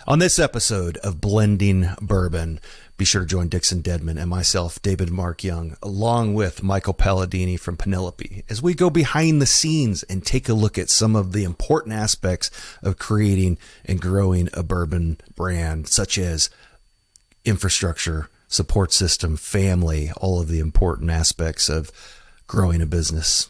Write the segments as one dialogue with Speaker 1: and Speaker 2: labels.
Speaker 1: On this episode of Blending Bourbon, be sure to join Dixon Dedman and myself, David Mark Young, along with Michael Paladini from Penelope, as we go behind the scenes and take a look at some of the important aspects of creating and growing a bourbon brand, such as infrastructure, support system, family, all of the important aspects of growing a business.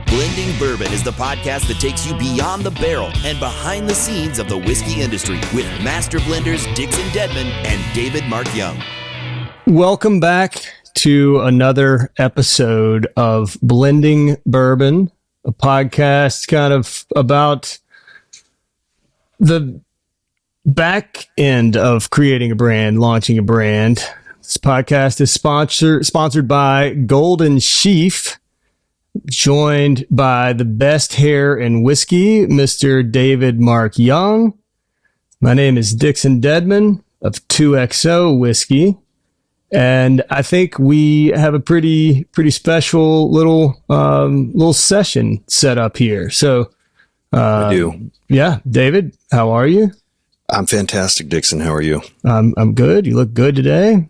Speaker 2: Blending Bourbon is the podcast that takes you beyond the barrel and behind the scenes of the whiskey industry with master blenders Dixon Dedman and David Mark Young.
Speaker 3: Welcome back to another episode of Blending Bourbon, a podcast kind of about the back end of creating a brand, launching a brand. This podcast is sponsored by Golden Sheaf, joined by the best hair in whiskey, Mr. David Mark Young. My name is Dixon Dedman of 2XO Whiskey, and I think we have a pretty special little session set up here. So,
Speaker 1: I do.
Speaker 3: Yeah, David, how are you?
Speaker 1: I'm fantastic, Dixon. How are you?
Speaker 3: I'm good. You look good today.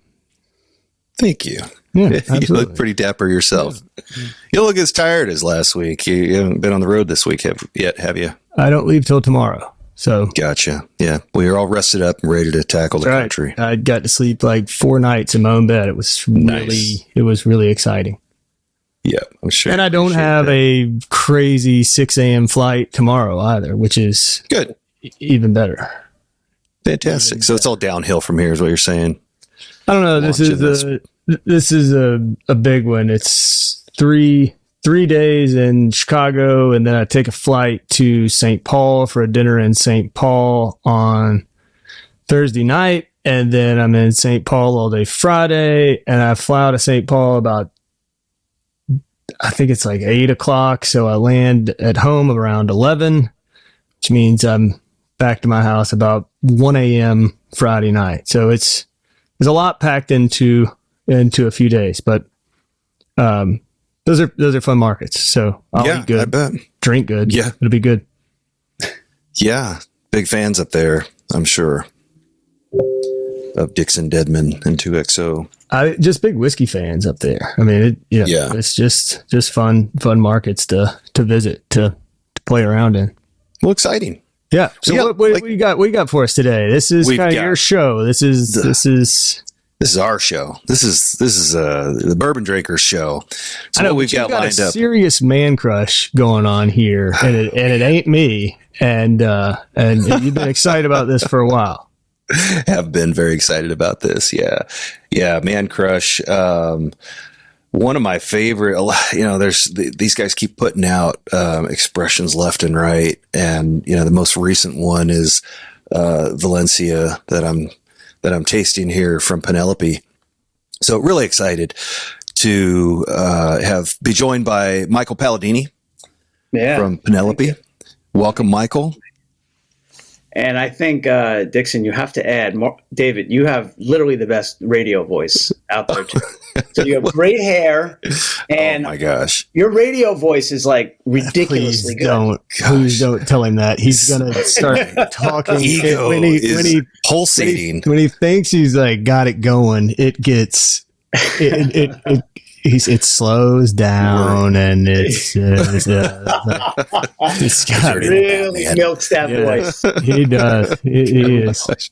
Speaker 1: Thank you.
Speaker 3: Yeah,
Speaker 1: you look pretty dapper yourself. You don't look as tired as last week. You haven't been on the road this week yet, have you?
Speaker 3: I don't leave till tomorrow. So
Speaker 1: Gotcha. Yeah. We are all rested up and ready to tackle the country.
Speaker 3: I got to sleep like 4 nights in my own bed. It was really exciting.
Speaker 1: Yeah, I'm sure.
Speaker 3: And I don't have a crazy 6 a.m. flight tomorrow either, which is
Speaker 1: good.
Speaker 3: Even better.
Speaker 1: Fantastic. So it's all downhill from here is what you're saying.
Speaker 3: I don't know. This is a big one. It's three days in Chicago, and then I take a flight to St. Paul for a dinner in St. Paul on Thursday night, and then I'm in St. Paul all day Friday, and I fly out of St. Paul about, I think it's like 8 o'clock, so I land at home around 11, which means I'm back to my house about 1 a.m. Friday night. So there's a lot packed into a few days, but those are fun markets. So I'll eat good,
Speaker 1: I bet.
Speaker 3: Drink good.
Speaker 1: Yeah,
Speaker 3: it'll be good.
Speaker 1: Yeah, big fans up there, I'm sure, of Dixon Dedman and 2XO.
Speaker 3: Just big whiskey fans up there. I mean, it's just fun markets to visit, to play around in.
Speaker 1: Well, exciting.
Speaker 3: Yeah. So what you got for us today? This is kind of your show. This is
Speaker 1: our show. This is the Bourbon Drinkers show. So
Speaker 3: I know
Speaker 1: we've got lined
Speaker 3: a
Speaker 1: up.
Speaker 3: Serious man crush going on here, and it ain't me. And you've been excited about this for a while.
Speaker 1: Have been very excited about this. Yeah, man crush. One of my favorite, there's these guys keep putting out expressions left and right, and the most recent one is Valencia that I'm tasting here from Penelope. So really excited to be joined by Michael Paladini from Penelope. Welcome, Michael.
Speaker 4: And I think, Dixon, you have to add more. David, you have literally the best radio voice out there, too. So you have great hair. And
Speaker 1: oh, my gosh.
Speaker 4: Your radio voice is like ridiculously good.
Speaker 3: Please don't tell him that. He's going to start talking.
Speaker 1: Ego
Speaker 3: when he
Speaker 1: pulsating.
Speaker 3: When he thinks he's like got it going, it gets... It slows down, and it's got
Speaker 4: really milks that voice.
Speaker 3: He does. He is.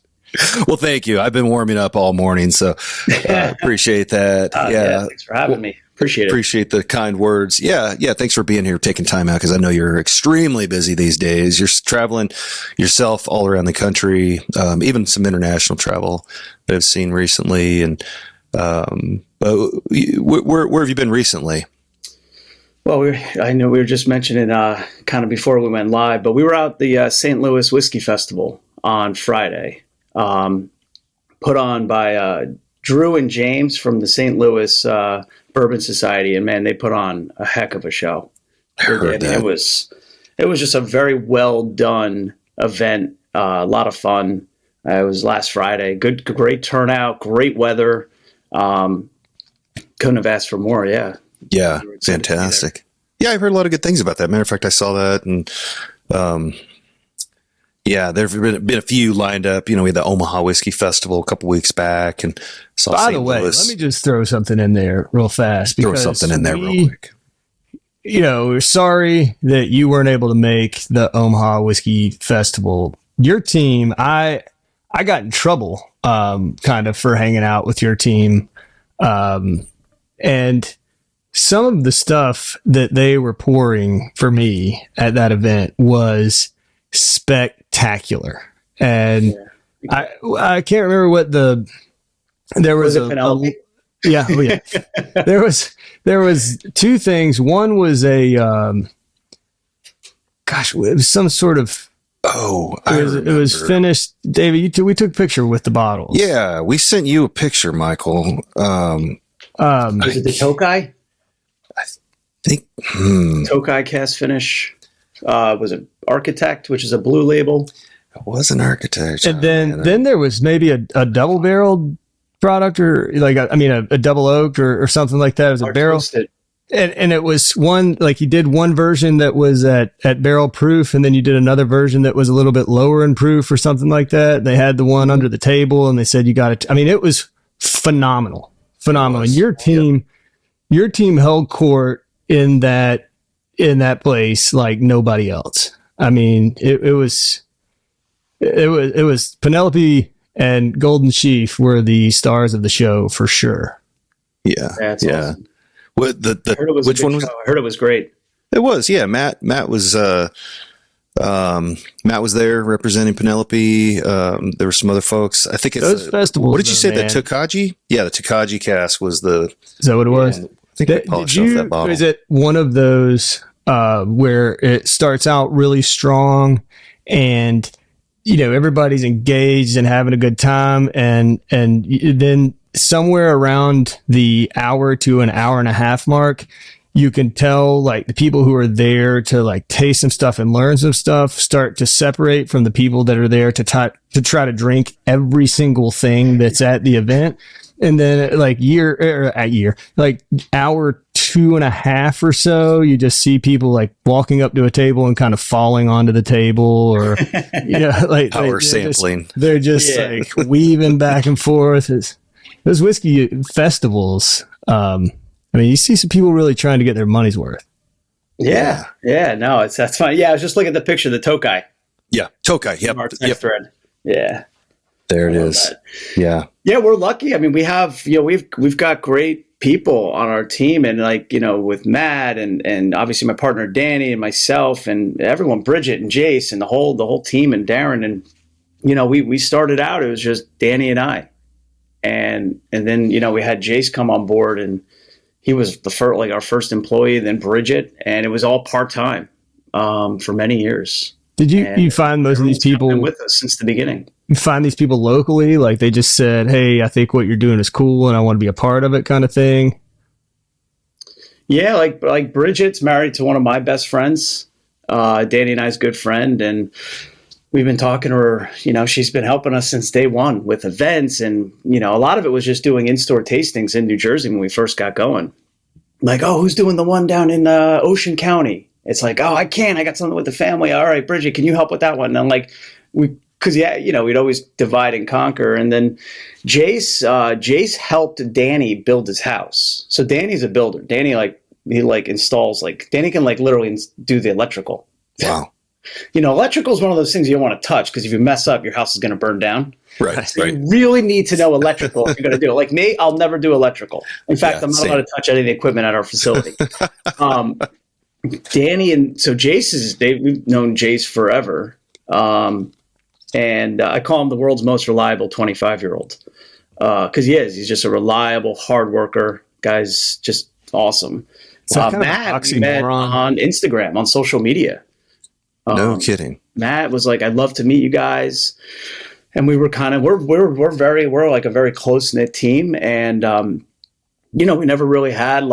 Speaker 1: Well, thank you. I've been warming up all morning, so appreciate that.
Speaker 4: Thanks for having me. Appreciate
Speaker 1: the kind words. Yeah. Thanks for being here, taking time out, because I know you're extremely busy these days. You're traveling yourself all around the country, even some international travel that I've seen recently, and. Where have you been recently?
Speaker 4: Well, I know we were just mentioning kind of before we went live, but we were out the St. Louis Whiskey Festival on Friday, put on by Drew and James from the St. Louis Bourbon Society, and man, they put on a heck of a show.
Speaker 1: I heard that.
Speaker 4: It was just a very well done event, a lot of fun. It was last Friday. Great turnout, great weather. Couldn't have asked for more. Yeah.
Speaker 1: Yeah. Fantastic. Yeah. I've heard a lot of good things about that. Matter of fact, I saw that, and, Yeah, there have been a few lined up. We had the Omaha Whiskey Festival a couple weeks back, and saw
Speaker 3: By
Speaker 1: St.
Speaker 3: the way,
Speaker 1: Louis.
Speaker 3: let me just throw something in there real fast.
Speaker 1: Throw something in there real quick.
Speaker 3: We're sorry that you weren't able to make the Omaha Whiskey Festival. Your team, I got in trouble, kind of for hanging out with your team, and some of the stuff that they were pouring for me at that event was spectacular. And I can't remember what there was
Speaker 4: it Penelope?
Speaker 3: Yeah. Oh yeah. there was two things. One was it was some sort of, it was finished. David, we took a picture with the bottles.
Speaker 1: Yeah. We sent you a picture, Michael.
Speaker 4: Was it the Tokai? Tokai cast finish. Was it Architect, which is a blue label?
Speaker 1: It was an Architect.
Speaker 3: And then there was maybe a double barreled product, or a double oak or something like that. It was a barrel. And it was one, like you did one version that was at barrel proof, and then you did another version that was a little bit lower in proof or something like that. They had the one under the table, and they said you got it. I mean, it was phenomenal. And your team held court in that place like nobody else. I mean, it was Penelope and Golden Sheaf were the stars of the show for sure.
Speaker 1: Yeah,
Speaker 4: that's awesome.
Speaker 1: What which one was it?
Speaker 4: I heard it was great.
Speaker 1: It was, yeah. Matt was there representing Penelope. There were some other folks. I think it's
Speaker 3: those festivals.
Speaker 1: What did you say? The Tokaji? Yeah, the Tokaji cast was the.
Speaker 3: Is that what it was?
Speaker 1: I think they polished off that bottle.
Speaker 3: Is it one of those where it starts out really strong and everybody's engaged and having a good time, and then somewhere around the hour to an hour and a half mark, you can tell like the people who are there to like taste some stuff and learn some stuff start to separate from the people that are there to try to drink every single thing that's at the event. And then like hour 2.5 or so, you just see people like walking up to a table and kind of falling onto the table, or like
Speaker 1: power sampling.
Speaker 3: They're just like weaving back and forth. Those whiskey festivals. I mean, you see some people really trying to get their money's worth.
Speaker 4: Yeah. No, that's fine. Yeah, I was just looking at the picture of the Tokai.
Speaker 1: Yeah, Tokai. Yep.
Speaker 4: Our text thread. Yeah.
Speaker 1: There it is.
Speaker 4: That.
Speaker 1: Yeah.
Speaker 4: Yeah, we're lucky. I mean, we have, we've got great people on our team, and with Matt and obviously my partner Danny and myself and everyone, Bridget and Jace and the whole team and Darren. And, we started out, it was just Danny and I. And then, we had Jace come on board, and he was our first employee, then Bridget, and it was all part-time for many years.
Speaker 3: Did you find most of these people
Speaker 4: been with us since the beginning?
Speaker 3: You find these people locally, like they just said, "Hey, I think what you're doing is cool, and I want to be a part of it," kind of thing?
Speaker 4: Yeah, like Bridget's married to one of my best friends, Danny and I's good friend, and we've been talking to her. She's been helping us since day one with events, and a lot of it was just doing in-store tastings in New Jersey when we first got going. Like, oh, who's doing the one down in Ocean County? It's like, oh, I can't. I got something with the family. All right, Bridget, can you help with that one? And I'm like, we'd always divide and conquer. And then Jace helped Danny build his house. So Danny's a builder. Danny installs, Danny can literally do the electrical.
Speaker 1: Wow.
Speaker 4: Electrical is one of those things you don't want to touch, because if you mess up, your house is going to burn down.
Speaker 1: Right.
Speaker 4: So you really need to know electrical if you're going to do it. Like me, I'll never do electrical. In fact, I'm not allowed to touch any of the equipment at our facility. Danny and so we've known Jace forever. And I call him the world's most reliable 25-year-old. Because he is. He's just a reliable, hard worker. Guy's just awesome.
Speaker 3: So
Speaker 4: Matt, we met on Instagram, on social media.
Speaker 1: No kidding.
Speaker 4: Matt was like, I'd love to meet you guys. And we were we're like a very close-knit team. And, we never really had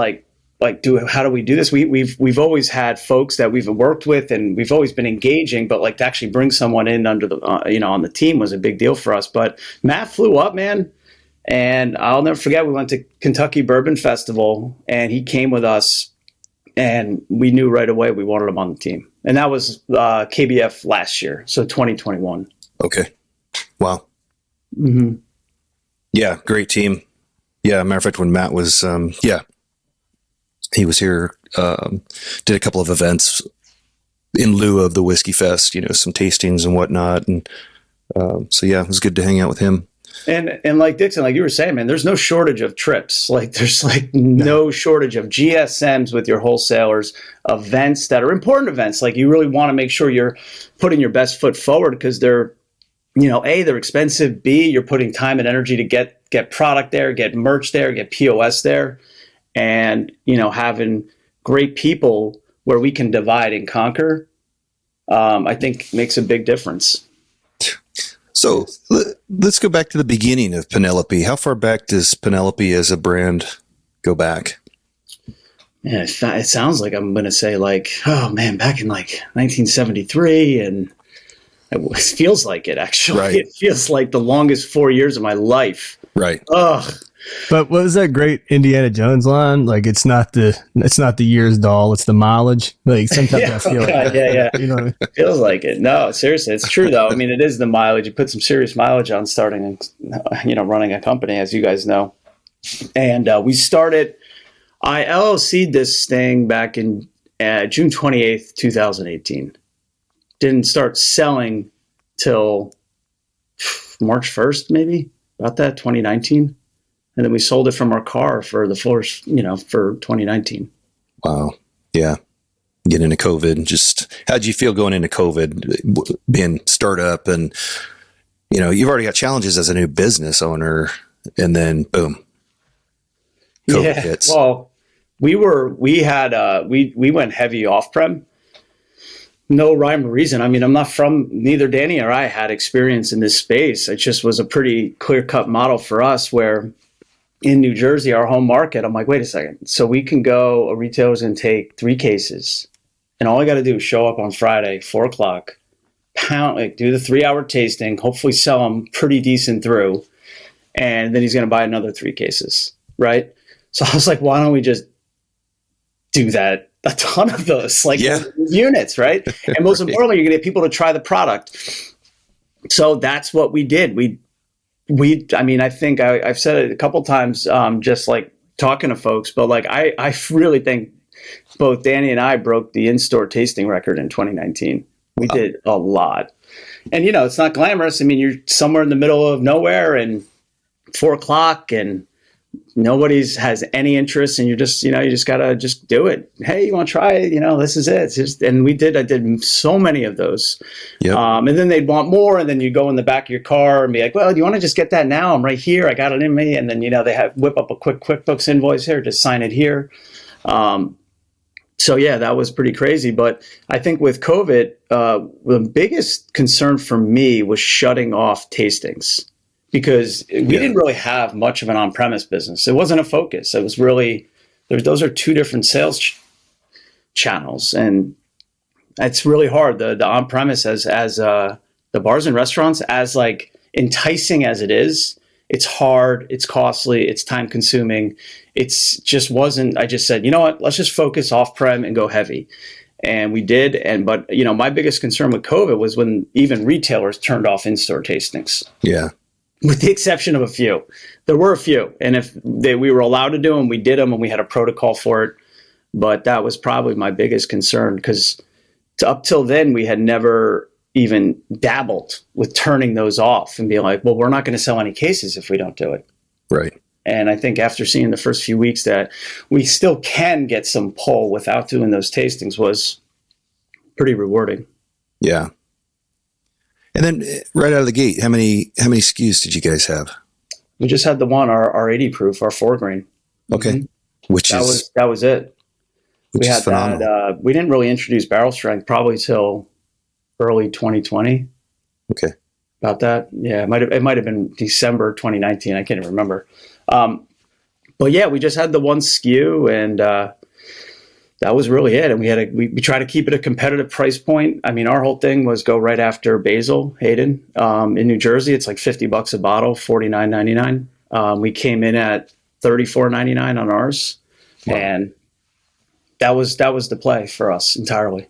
Speaker 4: how do we do this? We've always had folks that we've worked with, and we've always been engaging, but to actually bring someone in under the, on the team was a big deal for us. But Matt flew up, man. And I'll never forget, we went to Kentucky Bourbon Festival, and he came with us, and we knew right away we wanted him on the team. And that was KBF last year, so 2021.
Speaker 1: Okay. Wow.
Speaker 4: Mm-hmm.
Speaker 1: Yeah, great team. Yeah, matter of fact, when Matt was, he was here, did a couple of events in lieu of the Whiskey Fest, some tastings and whatnot. And so, yeah, it was good to hang out with him.
Speaker 4: And like Dixon, like you were saying, man, there's no shortage of trips. Like there's like no shortage of GSMs with your wholesalers, events that are important events. Like you really want to make sure you're putting your best foot forward because they're, A, they're expensive. B, you're putting time and energy to get product there, get merch there, get POS there. And, having great people where we can divide and conquer, I think makes a big difference.
Speaker 1: So let's go back to the beginning of Penelope. How far back does Penelope as a brand go back?
Speaker 4: Yeah, it sounds like I'm going to say like, oh man, back in like 1973. And it feels like it actually.
Speaker 1: Right.
Speaker 4: It feels like the longest 4 years of my life.
Speaker 1: Right.
Speaker 4: Ugh.
Speaker 3: But what was that great Indiana Jones line? Like it's not the year's doll, it's the mileage. Like sometimes I feel like
Speaker 4: yeah.
Speaker 3: It
Speaker 4: Feels like it. No, seriously, it's true though. I mean, it is the mileage. You put some serious mileage on starting and running a company, as you guys know. And we started. I LLC'd this thing back in June 28th, 2018. Didn't start selling till March 1st, maybe about that 2019. And then we sold it from our car for the first, for 2019.
Speaker 1: Wow. Yeah. Getting into COVID. Just how'd you feel going into COVID, being startup and, you've already got challenges as a new business owner and then boom, COVID hits.
Speaker 4: Well, we went heavy off-prem. No rhyme or reason. I mean, neither Danny or I had experience in this space. It just was a pretty clear-cut model for us where in New Jersey, our home market, I'm like, wait a second. So we can go, a retailer's and take 3 cases. And all I got to do is show up on Friday, 4:00, do the 3-hour tasting, hopefully sell them pretty decent through. And then he's going to buy another 3 cases. Right. So I was like, why don't we just do that? A ton of those, units. Right. And most importantly, you're going to get people to try the product. So that's what we did. I think I've said it a couple times, just like talking to folks, but like, I really think both Danny and I broke the in-store tasting record in 2019. We did a lot. And, it's not glamorous. I mean, you're somewhere in the middle of nowhere and 4:00 and nobody's has any interest and you just gotta just do it. Hey, you want to try it? This is it. And I did so many of those.
Speaker 1: Yep.
Speaker 4: And then they'd want more. And then you go in the back of your car and be like, well, do you want to just get that now? I'm right here. I got it in me. And then, they whip up a quick QuickBooks invoice here, just sign it here. So yeah, that was pretty crazy. But I think with COVID, the biggest concern for me was shutting off tastings. Because we didn't really have much of an on-premise business. It wasn't a focus. It was really, those are 2 different sales channels. And it's really hard. The on-premise as the bars and restaurants, as like enticing as it is, it's hard, it's costly, it's time consuming. It's just wasn't, I just said, you know what, let's just focus off-prem and go heavy. And we did. But my biggest concern with COVID was when even retailers turned off in-store tastings.
Speaker 1: Yeah.
Speaker 4: With the exception of a few. There were a few. And if we were allowed to do them, we did them and we had a protocol for it. But that was probably my biggest concern because up till then, we had never even dabbled with turning those off and being like, well, we're not going to sell any cases if we don't do it.
Speaker 1: Right.
Speaker 4: And I think after seeing the first few weeks that we still can get some pull without doing those tastings was pretty rewarding.
Speaker 1: Yeah. And then right out of the gate, how many SKUs did you guys have?
Speaker 4: We just had the one, our 80 proof, our 4-grain.
Speaker 1: Okay.
Speaker 4: Mm-hmm. That was it. We had
Speaker 1: phenomenal.
Speaker 4: That. We didn't really introduce barrel strength probably till early 2020.
Speaker 1: Okay.
Speaker 4: About that. Yeah. It might have been December 2019. I can't even remember. But yeah, we just had the one SKU and, that was really it. And we try to keep it a competitive price point. I mean, our whole thing was go right after Basil, Hayden. In New Jersey, it's like $50 a bottle, $49.99. We came in at $34.99 on ours. Wow. And that was the play for us entirely.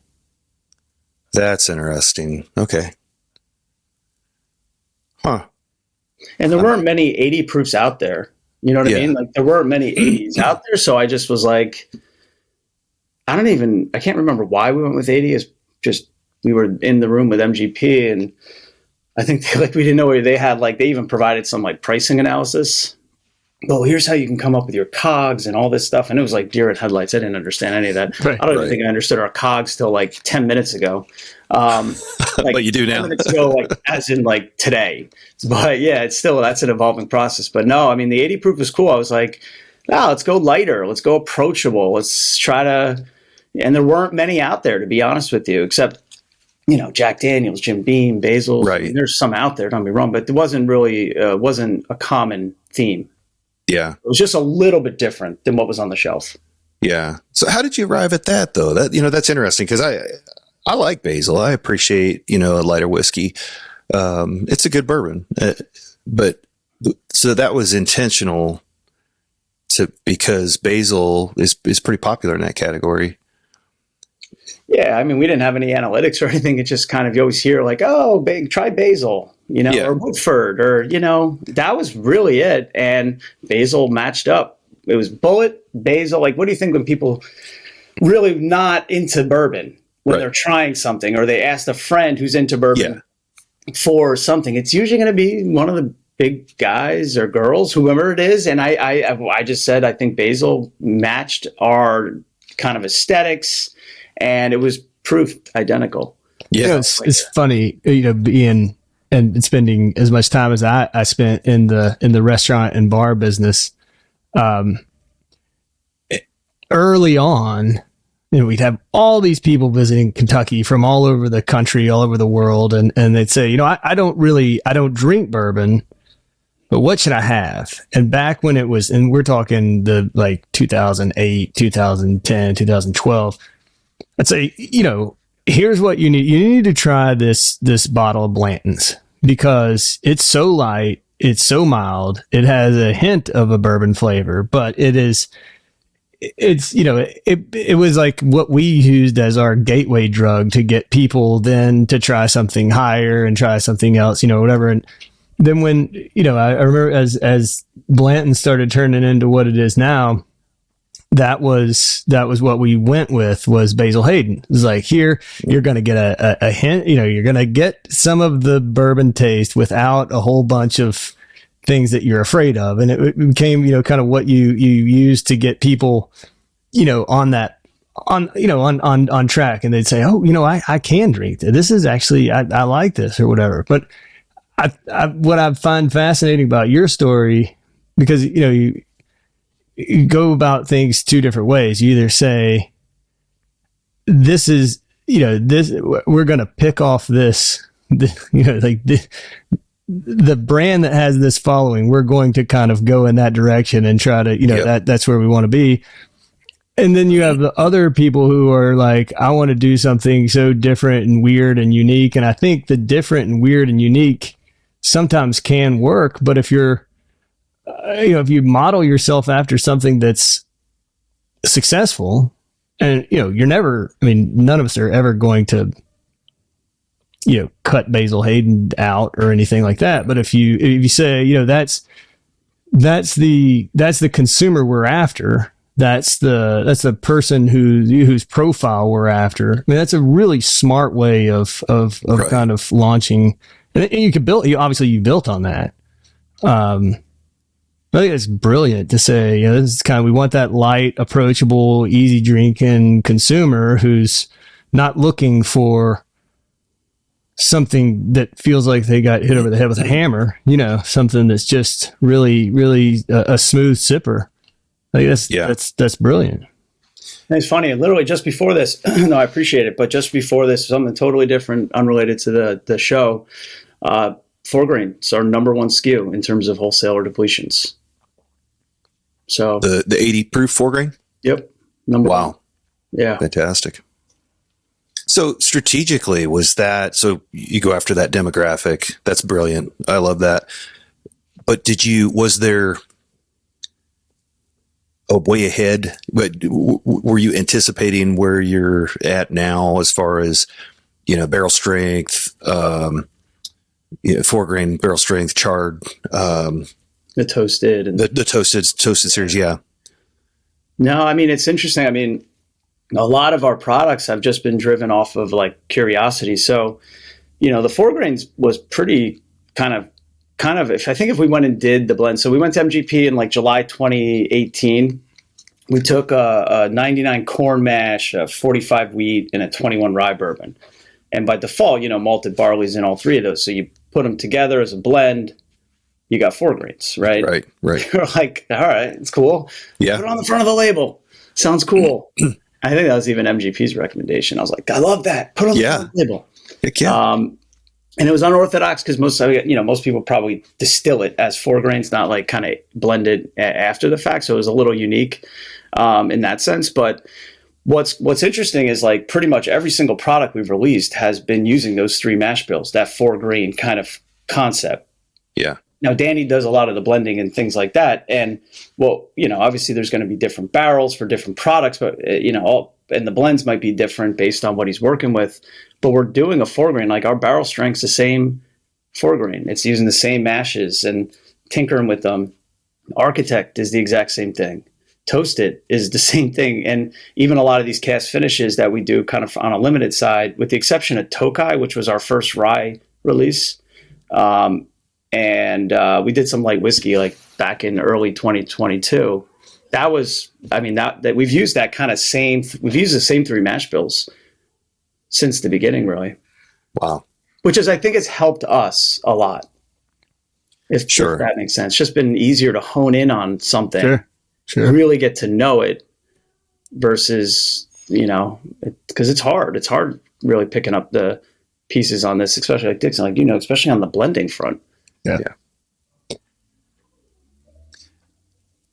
Speaker 1: That's interesting. Okay. Huh.
Speaker 4: And there weren't many 80 proofs out there. You know what I mean? Like there weren't many 80s out there. So I just was like, I can't remember why we went with 80. It's just, we were in the room with MGP, and I think we didn't know where they had, they even provided some pricing analysis. Oh, here's how you can come up with your COGS and all this stuff. And it was like deer in headlights. I didn't understand any of that.
Speaker 1: Right,
Speaker 4: I don't even think I understood our COGS till 10 minutes ago.
Speaker 1: But you do now.
Speaker 4: 10 minutes ago, as in today. But yeah, that's an evolving process. But no, I mean, the 80 proof was cool. I was like, let's go lighter. Let's go approachable. Let's try to, and there weren't many out there, to be honest with you, except, Jack Daniels, Jim Beam, Basil.
Speaker 1: Right.
Speaker 4: I mean, there's some out there, don't be wrong, but it wasn't really, wasn't a common theme.
Speaker 1: Yeah.
Speaker 4: It was just a little bit different than what was on the shelf.
Speaker 1: Yeah. So how did you arrive at that though? That's interesting, because I like Basil. I appreciate, a lighter whiskey. It's a good bourbon, but so that was intentional because Basil is pretty popular in that category.
Speaker 4: Yeah. I mean, we didn't have any analytics or anything. It's just kind of, you always hear try Basil. Or Woodford, or, that was really it. And Basil matched up. It was Bullet, Basil. What do you think when people really not into bourbon, when they're trying something, or they ask a friend who's into bourbon for something? It's usually going to be one of the big guys or girls, whoever it is. And I just said, I think Basil matched our kind of aesthetics, and it was proof identical.
Speaker 1: Yeah.
Speaker 3: It's funny, being and spending as much time as I spent in the restaurant and bar business. Early on, we'd have all these people visiting Kentucky from all over the country, all over the world, and they'd say, I don't drink bourbon, but what should I have? And back when it was, and we're talking the 2008, 2010, 2012, I'd say, here's what you need. You need to try this bottle of Blanton's, because it's so light, it's so mild, it has a hint of a bourbon flavor, but it was like what we used as our gateway drug to get people then to try something higher and try something else, whatever. And then when, I remember as Blanton started turning into what it is now, that was what we went with, was Basil Hayden. It was like, here, you're going to get a hint, you're going to get some of the bourbon taste without a whole bunch of things that you're afraid of. And it became, kind of what you use to get people, on track. And they'd say, oh, I can drink this. This is actually, I like this, or whatever. But what I find fascinating about your story, because, you go about things two different ways. You either say, this is, we're going to pick off the brand that has this following. We're going to kind of go in that direction and try to, that's where we want to be. And then you have the other people who are like, I want to do something so different and weird and unique. And I think the different and weird and unique sometimes can work, but if you're, if you model yourself after something that's successful, and you're never, none of us are ever going to, cut Basil Hayden out or anything like that. But if you say, that's the consumer we're after, that's the person whose profile we're after. That's a really smart way of right. Kind of launching, and you could build. You built on that. I think it's brilliant to say, this is we want that light, approachable, easy drinking consumer who's not looking for something that feels like they got hit over the head with a hammer, something that's just really, really a smooth sipper. I think that's brilliant.
Speaker 4: And it's funny, literally just before this, no, I appreciate it, but just before this, something totally different, unrelated to the show, 4-grain is our number one SKU in terms of wholesaler depletions. So
Speaker 1: the 80 proof 4-grain?
Speaker 4: Yep. Number
Speaker 1: wow.
Speaker 4: one. Yeah.
Speaker 1: Fantastic. So strategically, so you go after that demographic. That's brilliant. I love that. But was there a way ahead? But were you anticipating where you're at now as far as barrel strength, 4-grain barrel strength, charred,
Speaker 4: The toasted and
Speaker 1: the toasted series. Yeah.
Speaker 4: No, I mean, it's interesting. I mean, a lot of our products have just been driven off of like curiosity. So, the 4 grains was pretty kind of, if we went and did the blend. So we went to MGP in like July 2018. We took a 99 corn mash, a 45 wheat, and a 21 rye bourbon. And by default, malted barley's in all three of those. So you put them together as a blend, you got 4 grains, right?
Speaker 1: Right.
Speaker 4: You're like, all right, it's cool.
Speaker 1: Yeah.
Speaker 4: Put it on the front of the label. Sounds cool. I think that was even MGP's recommendation. I was like, I love that. Put it on the front of the label.
Speaker 1: Heck yeah.
Speaker 4: And it was unorthodox because most people probably distill it as 4 grains, not like kind of blended after the fact. So it was a little unique in that sense. But what's interesting is like pretty much every single product we've released has been using those 3 mash bills, that 4 grain kind of concept.
Speaker 1: Yeah.
Speaker 4: Now, Danny does a lot of the blending and things like that. And obviously there's going to be different barrels for different products, but and the blends might be different based on what he's working with. But we're doing a 4 grain, like our barrel strength's the same 4 grain. It's using the same mashes and tinkering with them. Architect is the exact same thing. Toasted is the same thing. And even a lot of these cast finishes that we do kind of on a limited side, with the exception of Tokai, which was our first rye release. And we did some light whiskey like back in early 2022. That was, that we've used that kind of we've used the same 3 mash bills since the beginning, really.
Speaker 1: Wow.
Speaker 4: Which is, I think it's helped us a lot. If that makes sense. It's just been easier to hone in on something, really get to know it versus, because it's hard. It's hard really picking up the pieces on this, especially like Dixon, like, especially on the blending front.
Speaker 3: Yeah.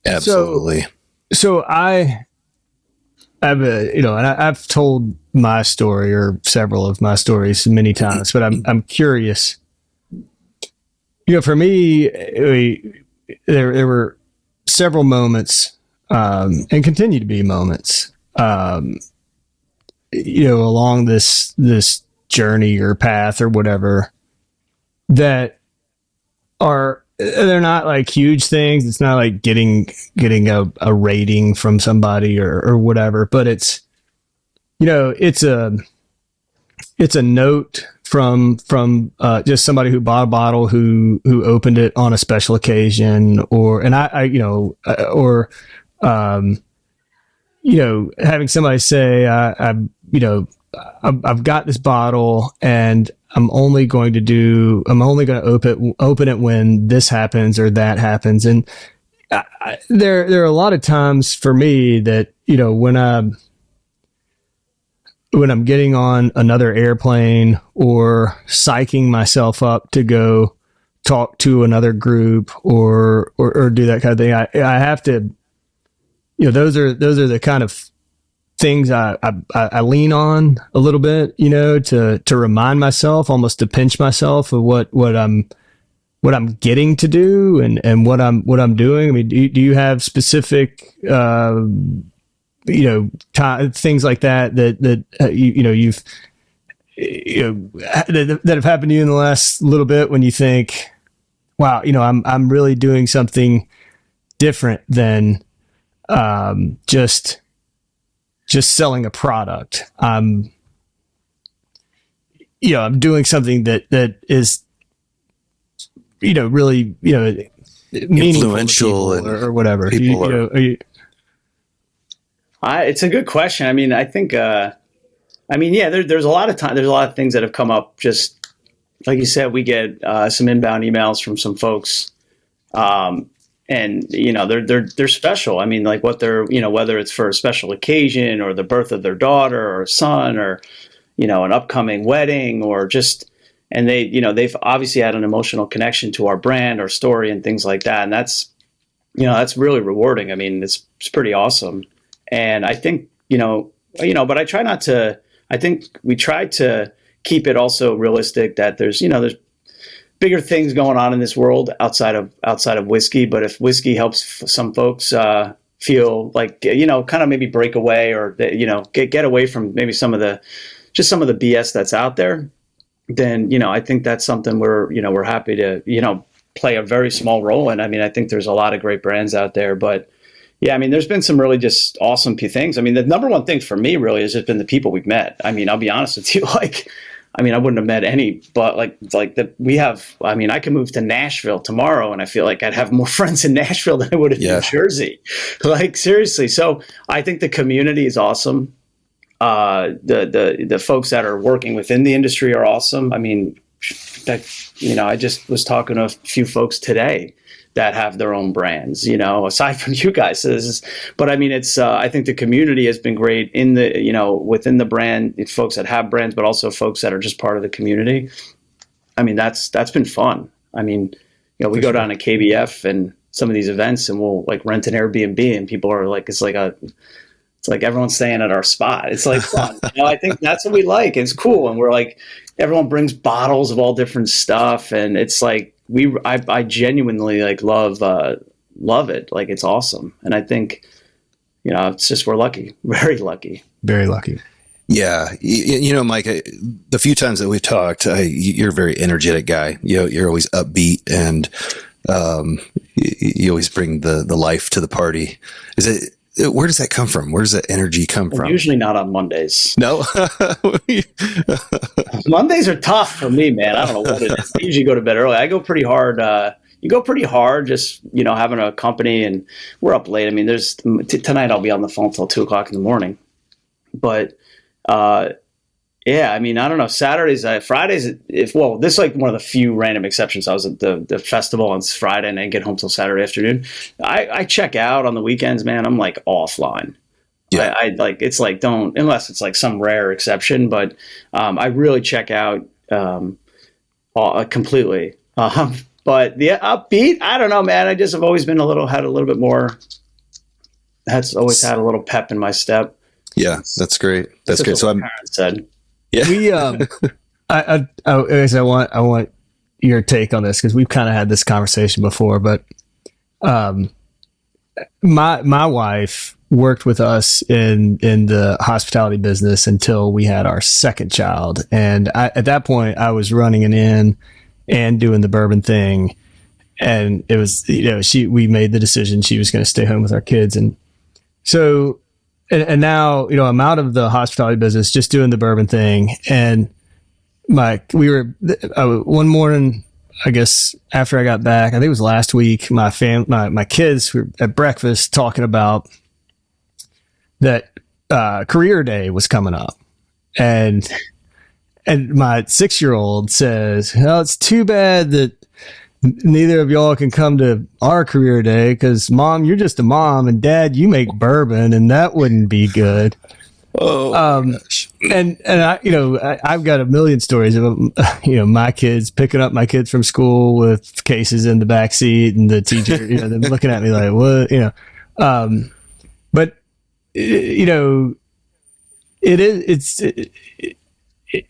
Speaker 1: Absolutely.
Speaker 3: So I have and I've told my story or several of my stories many times, but I'm curious. For me, there were several moments, and continue to be moments, along this journey or path or whatever that they're not like huge things. It's not like getting a rating from somebody or whatever, but it's it's a note from just somebody who bought a bottle who opened it on a special occasion having somebody say I've got this bottle and I'm only going to open it when this happens or that happens. And there are a lot of times for me that, when I'm getting on another airplane or psyching myself up to go talk to another group or do that kind of thing, I have to, those are the kind of things I lean on a little bit, to remind myself, almost to pinch myself of what I'm getting to do and what I'm doing. I mean, do you have specific, things like that you've, that have happened to you in the last little bit when you think, wow, I'm really doing something different than, just selling a product. I'm doing something that is, really,
Speaker 1: influential
Speaker 3: or whatever.
Speaker 4: It's a good question. I mean, I think, there's a lot of time. There's a lot of things that have come up. Just like you said, we get some inbound emails from some folks, and they're special. I mean, like what they're, whether it's for a special occasion or the birth of their daughter or son or, an upcoming wedding or just, and they've obviously had an emotional connection to our brand, our story, and things like that. And that's really rewarding. I mean, it's pretty awesome. And I think, but I try not to. I think we try to keep it also realistic that there's bigger things going on in this world outside of whiskey. But if whiskey helps some folks feel like, kind of maybe break away or, get away from maybe some of the just some of the BS that's out there, then, I think that's something we're happy to, play a very small role in. I mean, I think there's a lot of great brands out there, but yeah, I mean, there's been some really just awesome things. I mean, the number one thing for me really has just been the people we've met. I mean, I'll be honest with you, I wouldn't have met any, but I could move to Nashville tomorrow and I feel like I'd have more friends in Nashville than I would in New Jersey. Like, seriously. So I think the community is awesome. The folks that are working within the industry are awesome. I mean, I just was talking to a few folks today that have their own brands, aside from you guys. But I mean, it's, I think the community has been great in the, within the brand, folks that have brands, but also folks that are just part of the community. I mean, that's been fun. I mean, we go down to KBF and some of these events and we'll like rent an Airbnb and people are like, it's like everyone's staying at our spot. It's like fun. I think that's what we like. It's cool. And we're like, everyone brings bottles of all different stuff. And it's like, I genuinely like love it. Like, it's awesome. And I think, it's just, we're lucky, very lucky.
Speaker 3: Very lucky.
Speaker 1: Yeah. Mike, the few times that we've talked, you're a very energetic guy. You're always upbeat and you always bring the life to the party. Where does that come from? Where does that energy come from?
Speaker 4: Usually not on Mondays.
Speaker 1: No.
Speaker 4: Mondays are tough for me, man. I don't know what it is. I usually go to bed early. I go pretty hard. You go pretty hard just, having a company and we're up late. I mean, tonight I'll be on the phone till 2:00 in the morning. But, yeah, I mean, I don't know. Saturdays, Fridays, this is like one of the few random exceptions. I was at the festival on Friday and I didn't get home till Saturday afternoon. I check out on the weekends, man. I'm like offline. Yeah. I like, it's like, don't, unless it's like some rare exception, but I really check out completely. But the upbeat, I don't know, man. I just have always been had a little bit more, that's always had a little pep in my step.
Speaker 1: Yeah, that's great. That's great. So
Speaker 4: my parents said.
Speaker 1: Yeah.
Speaker 3: We I want your take on this because we've kind of had this conversation before, but my wife worked with us in the hospitality business until we had our second child, and at that point I was running an inn and doing the bourbon thing, and it was we made the decision she was going to stay home with our kids, and so. And now, I'm out of the hospitality business, just doing the bourbon thing. And one morning, I guess after I got back, I think it was last week, my kids were at breakfast talking about that career day was coming up. And my 6-year-old says, "Oh, it's too bad that neither of y'all can come to our career day because Mom, you're just a mom, and Dad, you make bourbon, and that wouldn't be good."
Speaker 1: Oh, gosh.
Speaker 3: And I've got a million stories of my kids picking up my kids from school with cases in the back seat, and the teacher, them looking at me like, "What?" But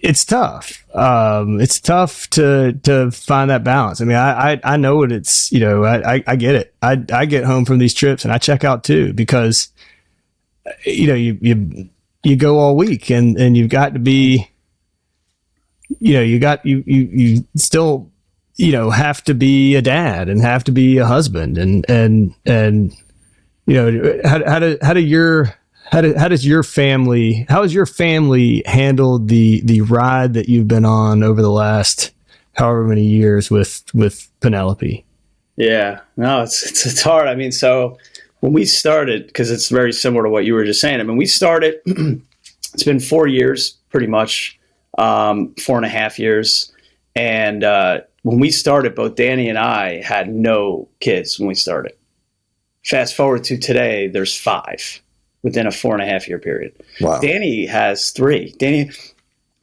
Speaker 3: it's tough. It's tough to find that balance. I mean, I know what it's, I get it. I get home from these trips and I check out too, because, you go all week and you've got to be, you still, have to be a dad and have to be a husband and how has your family handled the ride that you've been on over the last however many years with Penelope?
Speaker 4: Yeah, no, it's hard. I mean, so when we started, because it's very similar to what you were just saying. I mean, we started, it's been 4 years, pretty much, 4.5 years. And when we started, both Danny and I had no kids when we started. Fast forward to today, there's 5 within a 4.5 year period.
Speaker 1: Wow.
Speaker 4: Danny has 3.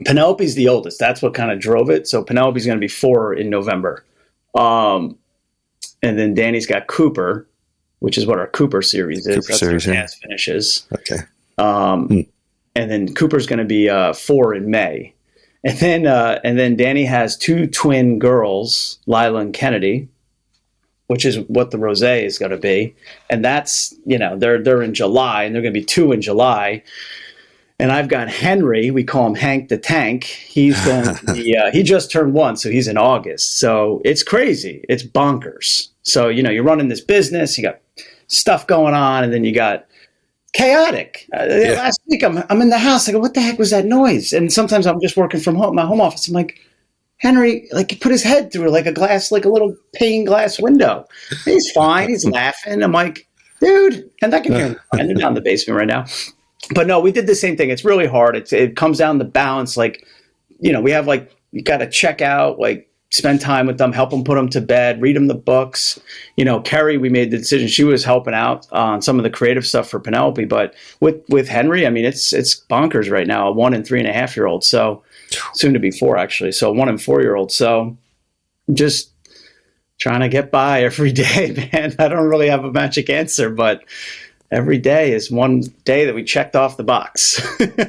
Speaker 4: Penelope's the oldest. That's what kind of drove it. So Penelope's going to be 4 in November. And then Danny's got Cooper, which is what our Cooper series is.
Speaker 1: Cooper
Speaker 4: That's
Speaker 1: series,
Speaker 4: their
Speaker 1: yeah.
Speaker 4: gas finishes.
Speaker 1: Okay.
Speaker 4: And then Cooper's going to be 4 in May. And then Danny has 2 twin girls, Lila and Kennedy, which is what the rosé is going to be. And that's, they're in July, and they're going to be 2 in July. And I've got Henry. We call him Hank the Tank. He's going. He just turned 1, so he's in August. So it's crazy. It's bonkers. So you're running this business. You got stuff going on, and then you got chaotic. Last week, I'm in the house. I go, what the heck was that noise? And sometimes I'm just working from home, my home office. I'm like, Henry, like, he put his head through like a little pane glass window. He's fine. He's laughing. I'm like, dude, and I can hear him. They're down in the basement right now. But no, we did the same thing. It's really hard. It comes down to balance. Like, we have you got to check out, like, spend time with them, help them put them to bed, read them the books. Kerry, we made the decision. She was helping out on some of the creative stuff for Penelope. But with Henry, I mean, it's bonkers right now. A 1 and 3.5-year-old. So soon to be 4, actually. So 1 and 4-year-old. So just trying to get by every day, man. I don't really have a magic answer, but every day is one day that we checked off the box.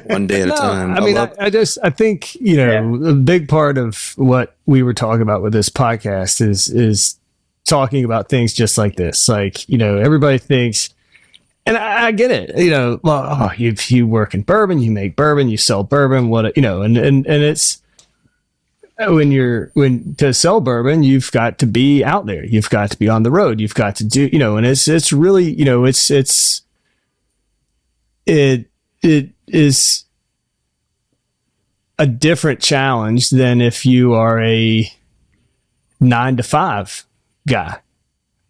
Speaker 1: One day at a time.
Speaker 3: I mean, I think, a big part of what we were talking about with this podcast is talking about things just like this. Like, everybody thinks, and I get it, well, you work in bourbon, you make bourbon, you sell bourbon, and it's, when to sell bourbon, you've got to be out there. You've got to be on the road. You've got to do, and it's really, it is a different challenge than if you are a 9 to 5 guy.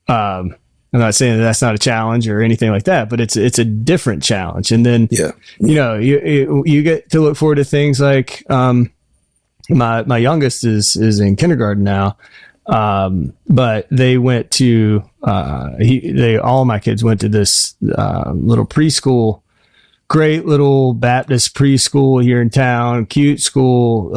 Speaker 3: I'm not saying that that's not a challenge or anything like that, but it's a different challenge. And then, you get to look forward to things like, my youngest is in kindergarten now. But they went to, all my kids went to this, little preschool, great little Baptist preschool here in town, cute school.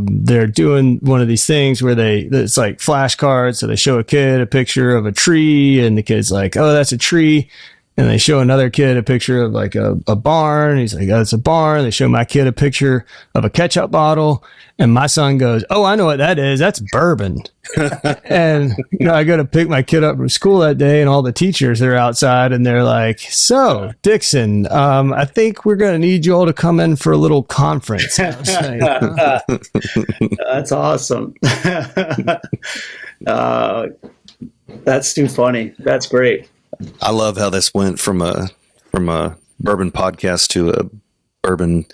Speaker 3: They're doing one of these things where it's like flashcards. So they show a kid a picture of a tree and the kid's like, oh, that's a tree. And they show another kid a picture of like a barn. He's like, oh, it's a barn. They show my kid a picture of a ketchup bottle. And my son goes, oh, I know what that is. That's bourbon. And, I go to pick my kid up from school that day and all the teachers are outside and they're like, so Dixon, I think we're going to need you all to come in for a little conference. I was like,
Speaker 4: That's awesome. That's too funny. That's great.
Speaker 1: I love how this went from a bourbon podcast to a bourbon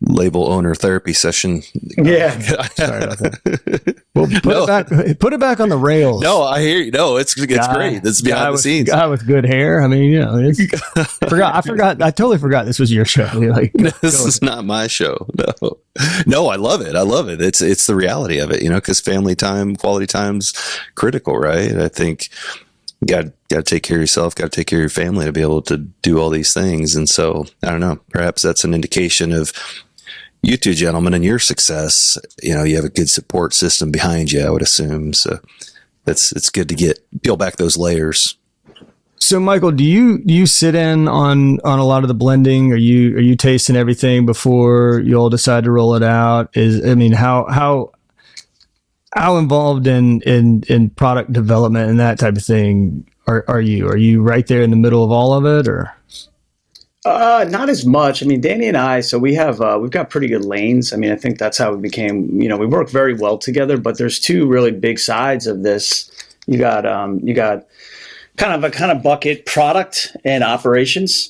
Speaker 1: label owner therapy session.
Speaker 4: Yeah.
Speaker 3: Sorry about that. Well, put it back on the rails.
Speaker 1: No, I hear you. No, it's great. It's behind the scenes.
Speaker 3: Guy with good hair. I mean, I totally forgot this was your show.
Speaker 1: This is not my show. No, I love it. It's the reality of it, because family time, quality time's critical, right? I think you got to take care of yourself, got to take care of your family to be able to do all these things. And so, I don't know, perhaps that's an indication of you two gentlemen and your success. You have a good support system behind you, I would assume. So it's good to peel back those layers.
Speaker 3: So Michael, do you sit in on a lot of the blending? Are you tasting everything before you all decide to roll it out? How involved in product development and that type of thing are you? Are you right there in the middle of all of it, or?
Speaker 4: Not as much. I mean, Danny and I, so we've got pretty good lanes. I mean, I think that's how we became, we work very well together, but there's two really big sides of this. You got kind of bucket product and operations.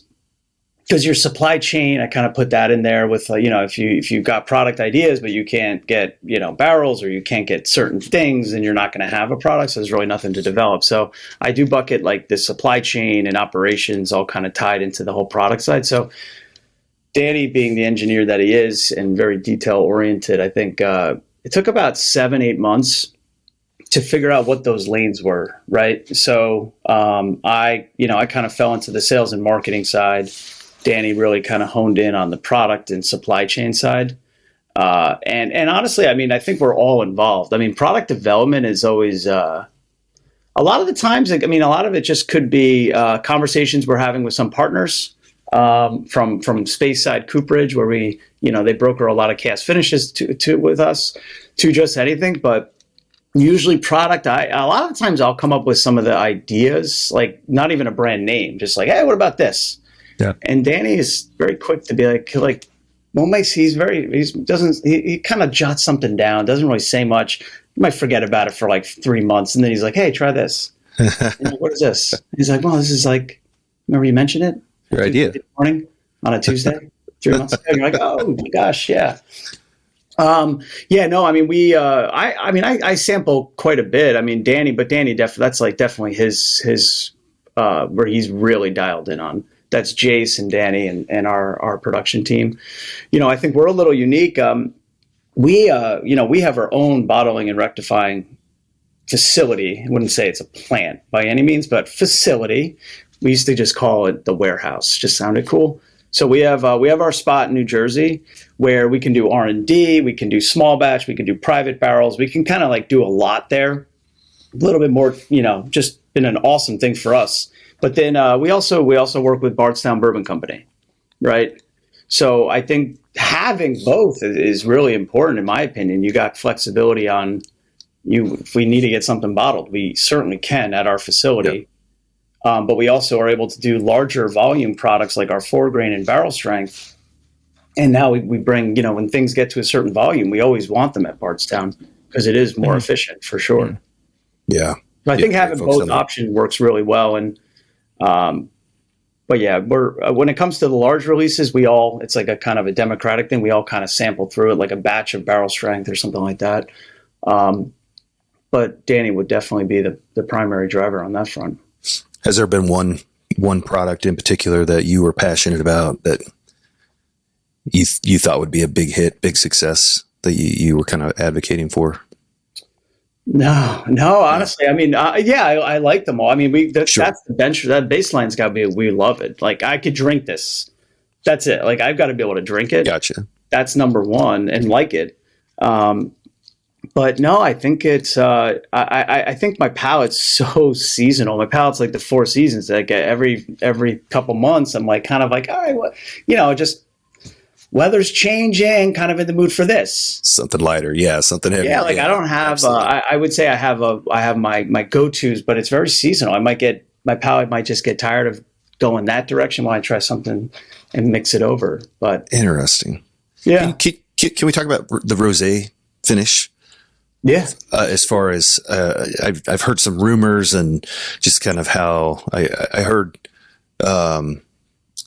Speaker 4: Because your supply chain, I kind of put that in there with, if you've got product ideas, but you can't get, barrels or you can't get certain things, then you're not going to have a product. So there's really nothing to develop. So I do bucket like the supply chain and operations all kind of tied into the whole product side. So Danny, being the engineer that he is and very detail oriented, I think it took about 7-8 months to figure out what those lanes were. Right. So I kind of fell into the sales and marketing side. Danny really kind of honed in on the product and supply chain side. And honestly, I mean, I think we're all involved. I mean, product development is always, a lot of the times, a lot of it just could be conversations we're having with some partners from Space Side Cooperage, where we, they broker a lot of cast finishes to with us, to just anything. But usually product, a lot of the times I'll come up with some of the ideas, like not even a brand name, just like, hey, what about this?
Speaker 3: Yeah.
Speaker 4: And Danny is very quick to be like, well, he kind of jots something down, doesn't really say much. You might forget about it for like 3 months. And then he's like, hey, try this. Like, what is this? He's like, well, this is like, remember you mentioned it?
Speaker 1: Your idea.
Speaker 4: Morning on a Tuesday, 3 months ago. You're like, oh my gosh, yeah. Yeah, no, I mean, I sample quite a bit. I mean, Danny that's like definitely his where he's really dialed in on. That's Jace and Danny and our production team. I think we're a little unique. We have our own bottling and rectifying facility. I wouldn't say it's a plant by any means, but facility. We used to just call it the warehouse. Just sounded cool. So we have our spot in New Jersey where we can do R&D, we can do small batch, we can do private barrels. We can kind of like do a lot there. A little bit more, just been an awesome thing for us. But then we also work with Bardstown Bourbon Company, right? So I think having both is really important, in my opinion. You got flexibility on if we need to get something bottled, we certainly can at our facility. Yep. But we also are able to do larger volume products like our 4-grain and barrel strength. And now we bring, when things get to a certain volume, we always want them at Bardstown because it is more efficient for sure.
Speaker 1: Yeah.
Speaker 4: But I think having both options works really well. And but yeah, when it comes to the large releases, it's like a kind of a democratic thing. We all kind of sample through it like a batch of barrel strength or something like that. But Danny would definitely be the primary driver on that front.
Speaker 1: Has there been one product in particular that you were passionate about that you thought would be a big hit, big success that you were kind of advocating for?
Speaker 4: No, honestly, I mean, I like them all. I mean, that's the bench. That baseline's got to be, we love it. Like I could drink this. That's it. Like I've got to be able to drink it.
Speaker 1: Gotcha.
Speaker 4: That's number one and like it. But no, I think it's, I think my palate's so seasonal. My palate's like the 4 seasons. Like every couple months, I'm like, kind of like, all right, well, just weather's changing, kind of in the mood for this.
Speaker 1: Something lighter. Yeah. Something heavy.
Speaker 4: Yeah. Like I don't have, I would say I have my go-tos, but it's very seasonal. My palate might just get tired of going that direction when I try something and mix it over. But
Speaker 1: interesting.
Speaker 4: Yeah.
Speaker 1: Can we talk about the rosé finish?
Speaker 4: Yeah.
Speaker 1: As far as I've heard some rumors and just kind of how I heard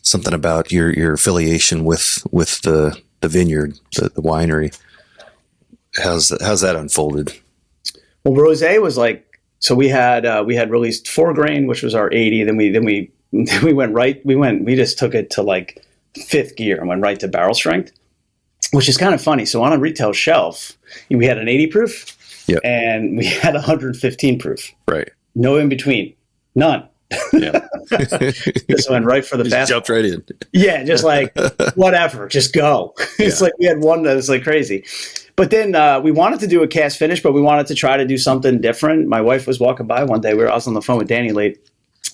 Speaker 1: something about your affiliation with the vineyard, the winery. How's that unfolded?
Speaker 4: Well, rosé was like, so we had released 4-grain, which was our 80. Then we we just took it to like 5th gear and went right to barrel strength, which is kind of funny. So on a retail shelf, we had an 80 proof,
Speaker 1: yep,
Speaker 4: and we had 115 proof.
Speaker 1: Right.
Speaker 4: No in between. None.
Speaker 1: Yeah.
Speaker 4: Just went right for the fast.
Speaker 1: Jumped right in.
Speaker 4: Yeah, just like whatever, just go. It's like we had one that was like crazy. But then we wanted to do a cast finish, but we wanted to try to do something different. My wife was walking by one day. I was on the phone with Danny late.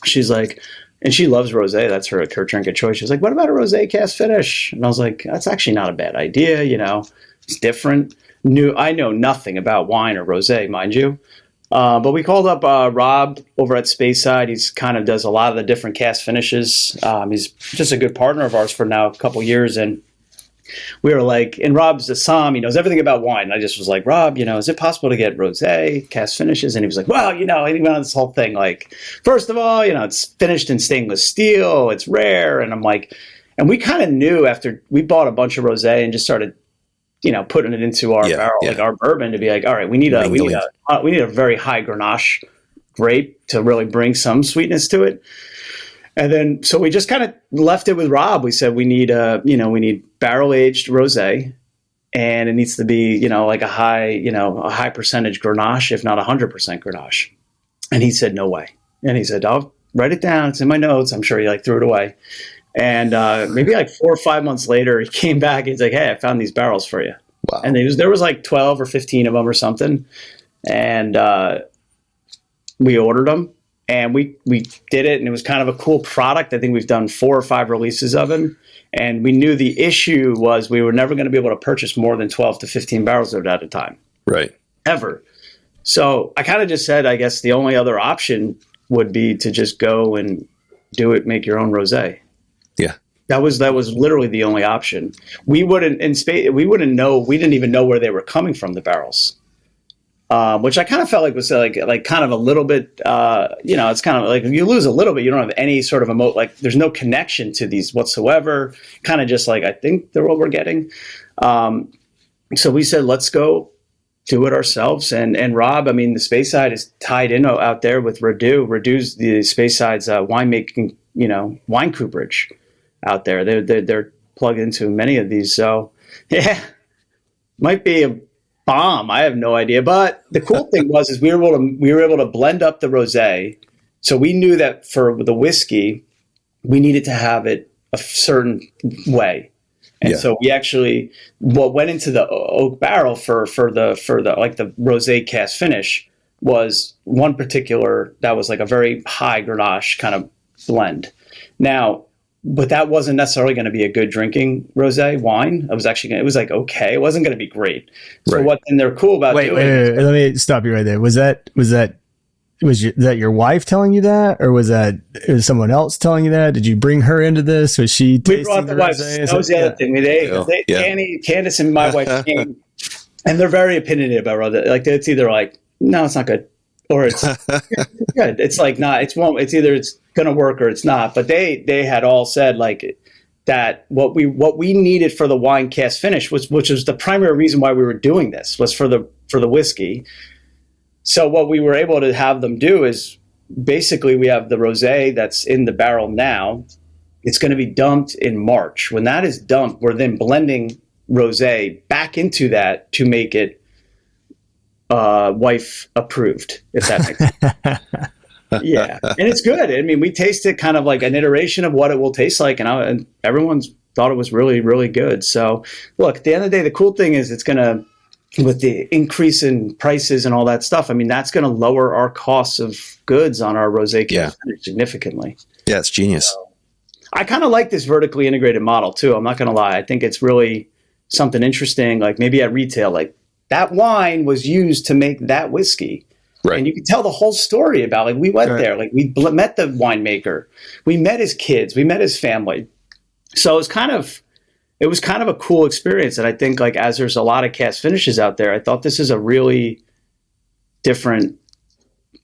Speaker 4: She's like, and she loves rosé. That's her drink of choice. She's like, what about a rosé cast finish? And I was like, that's actually not a bad idea. It's different. I know nothing about wine or rosé, mind you. But we called up Rob over at Speyside. He's kind of does a lot of the different cast finishes. He's just a good partner of ours for now a couple years. And we were like, and Rob's a somm. He knows everything about wine. And I just was like, Rob, is it possible to get rosé cast finishes? And he was like, well, he went on this whole thing. Like, first of all, it's finished in stainless steel. It's rare. And I'm like, and we kind of knew after we bought a bunch of rosé and just started, putting it into our barrel, like our bourbon, to be like, all right, we need a very high Grenache grape to really bring some sweetness to it. And then, so we just kind of left it with Rob. We said we need barrel aged rosé, and it needs to be like a high percentage Grenache, if not 100% Grenache. And he said, no way. And he said, I'll write it down. It's in my notes. I'm sure he threw it away. And maybe like 4 or 5 months later, he came back. He's like, hey, I found these barrels for you.
Speaker 1: Wow.
Speaker 4: And there was like 12 or 15 of them or something. And we ordered them. And we did it, and it was kind of a cool product. I think we've done 4 or 5 releases of them. And we knew the issue was we were never going to be able to purchase more than 12 to 15 barrels of it at a time.
Speaker 1: Right.
Speaker 4: Ever. So I kind of just said, I guess the only other option would be to just go and do it, make your own rosé.
Speaker 1: Yeah.
Speaker 4: That was literally the only option. We wouldn't know. We didn't even know where they were coming from, the barrels, which I kind of felt like was like kind of a little bit. It's kind of like if you lose a little bit, you don't have any sort of like there's no connection to these whatsoever. Kind of just like I think they're what we're getting. So we said let's go do it ourselves. And Rob, I mean, the Speyside is tied in out there with Redu. Redu's the Speyside's winemaking, wine cooperage out there. They're plugged into many of these. So yeah, might be a bomb. I have no idea. But the cool thing is we were able to blend up the rosé. So we knew that for the whiskey, we needed to have it a certain way. And so we actually what went into the oak barrel for the like the rosé cast finish was one particular that was like a very high Grenache kind of blend. Now, but that wasn't necessarily going to be a good drinking rosé wine. It was like okay, it wasn't going to be great. So what then they're cool about doing?
Speaker 3: Wait, let me stop you right there. Was that your wife telling you that, or was someone else telling you that? Did you bring her into this? Was she?
Speaker 4: We brought the wife. That was the other thing. Candace and my wife came, and they're very opinionated about rosé. Like it's either like no, it's not good, or it's good. It's like not. It's either it's going to work or it's not. But they had all said like that what we needed for the wine cast finish which was the primary reason why we were doing this was for the whiskey. So what we were able to have them do is basically we have the rosé that's in the barrel now. It's going to be dumped in March. When that is dumped, we're then blending rosé back into that to make it wife approved, if that makes sense. Yeah, and it's good. I mean, we tasted kind of like an iteration of what it will taste like, and everyone's thought it was really, really good. So look, at the end of the day, the cool thing is it's going to, with the increase in prices and all that stuff, I mean, that's going to lower our costs of goods on our rosé significantly.
Speaker 1: Yeah, it's genius.
Speaker 4: So, I kind of like this vertically integrated model too. I'm not going to lie. I think it's really something interesting. Like maybe at retail, like that wine was used to make that whiskey. Right. And you can tell the whole story about like we went there, like we met the winemaker, we met his kids, we met his family. So it was kind of a cool experience. And I think like as there's a lot of cast finishes out there, I thought this is a really different,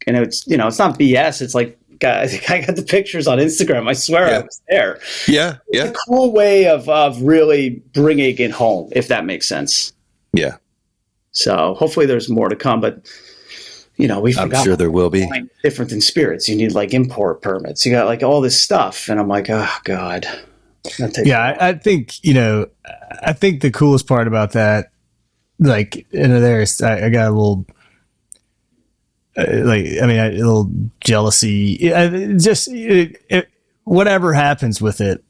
Speaker 4: and it's it's not BS. It's like I got the pictures on Instagram. I swear I was there.
Speaker 1: Yeah,
Speaker 4: It's a cool way of really bringing it home, if that makes sense.
Speaker 1: Yeah.
Speaker 4: So hopefully there's more to come, but. I'm
Speaker 1: sure there will be.
Speaker 4: Different than spirits. You need like import permits. You got like all this stuff. And I'm like, oh God.
Speaker 3: I think the coolest part about that, like, I got a little, a little jealousy. Whatever happens with it,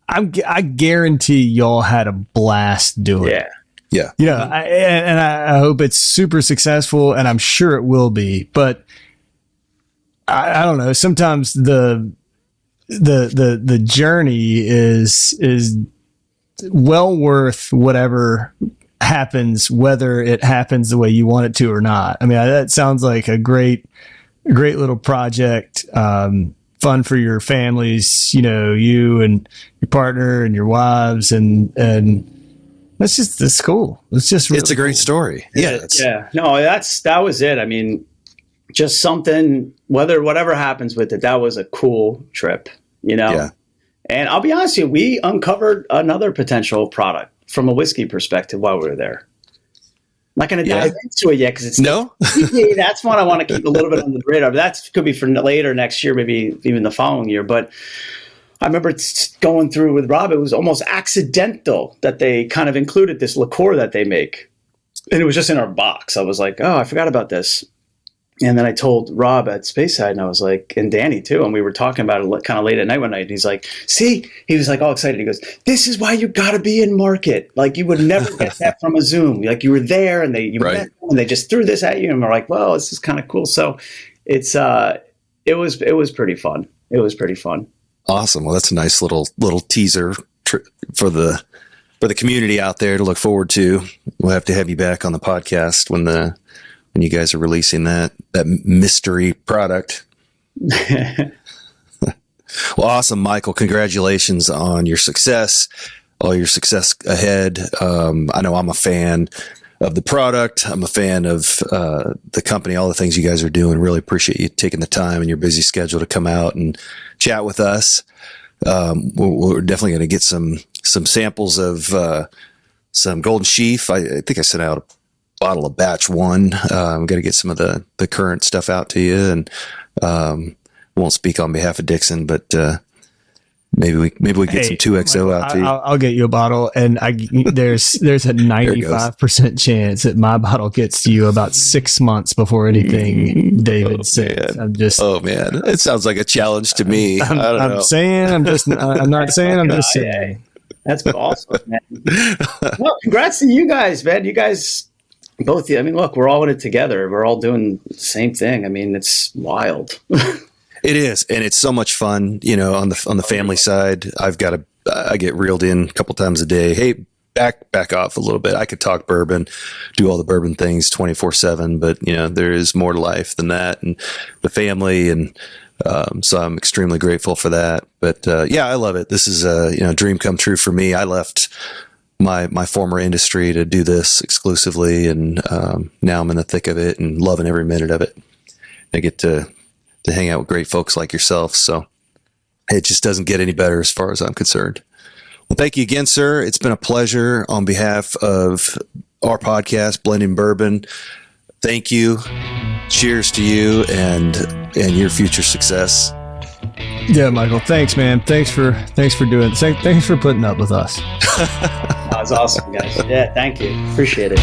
Speaker 3: I guarantee y'all had a blast doing it.
Speaker 1: Yeah.
Speaker 3: I hope it's super successful, and I'm sure it will be. But I don't know. Sometimes the journey is well worth whatever happens, whether it happens the way you want it to or not. I mean, that sounds like a great little project. Fun for your families, you and your partner and your wives and. That's cool. It's
Speaker 1: a great story. Yeah.
Speaker 4: No, that was it. I mean, just something, whatever happens with it, that was a cool trip, Yeah. And I'll be honest with you, we uncovered another potential product from a whiskey perspective while we were there. I'm not going to dive into it yet because it's that's one I want to keep a little bit on the radar. That could be for later next year, maybe even the following year. But I remember going through with Rob, it was almost accidental that they kind of included this liqueur that they make. And it was just in our box. I was like, oh, I forgot about this. And then I told Rob at Speyside, and I was like, and Danny too, and we were talking about it kind of late at night one night. And he's like, see, he was like all excited. He goes, this is why you got to be in market. Like you would never get that from a Zoom. Like you were there and met them and they just threw this at you. And we're like, well, this is kind of cool. So it was pretty fun. It was pretty fun.
Speaker 1: Awesome. Well, that's a nice little teaser for the community out there to look forward to. We'll have to have you back on the podcast when you guys are releasing that mystery product. Well, awesome, Michael. Congratulations on your success, all your success ahead. I know I'm a fan of the product. I'm a fan of the company, all the things you guys are doing. Really appreciate you taking the time in your busy schedule to come out and chat with us. We're definitely going to get some samples of some Golden Sheaf. I think I sent out a bottle of batch 1. I'm going to get some of the current stuff out to you, and won't speak on behalf of Dixon, but maybe we get some 2XO out to you.
Speaker 3: I'll get you a bottle, and there's a 95% chance that my bottle gets to you about 6 months before anything David says.
Speaker 1: Oh man, it sounds like a challenge to me. I'm not saying.
Speaker 3: I'm just saying.
Speaker 4: That's awesome, man. Well, congrats to you guys, man. You guys both. I mean, look, we're all in it together. We're all doing the same thing. I mean, it's wild.
Speaker 1: It is, and it's so much fun. You know, on the family side, I get reeled in a couple times a day. Hey, back off a little bit. I could talk bourbon, do all the bourbon things 24/7, but you know, there is more to life than that, and the family, and so I'm extremely grateful for that. But yeah, I love it. This is a dream come true for me. I left my former industry to do this exclusively, and now I'm in the thick of it and loving every minute of it. I get to hang out with great folks like yourself. So it just doesn't get any better as far as I'm concerned. Well, thank you again, sir. It's been a pleasure on behalf of our podcast, Blending Bourbon. Thank you. Cheers to you and your future success.
Speaker 3: Yeah, Michael. Thanks, man. Thanks for doing it. Thanks for putting up with us.
Speaker 4: That was awesome, guys. Yeah, thank you. Appreciate it.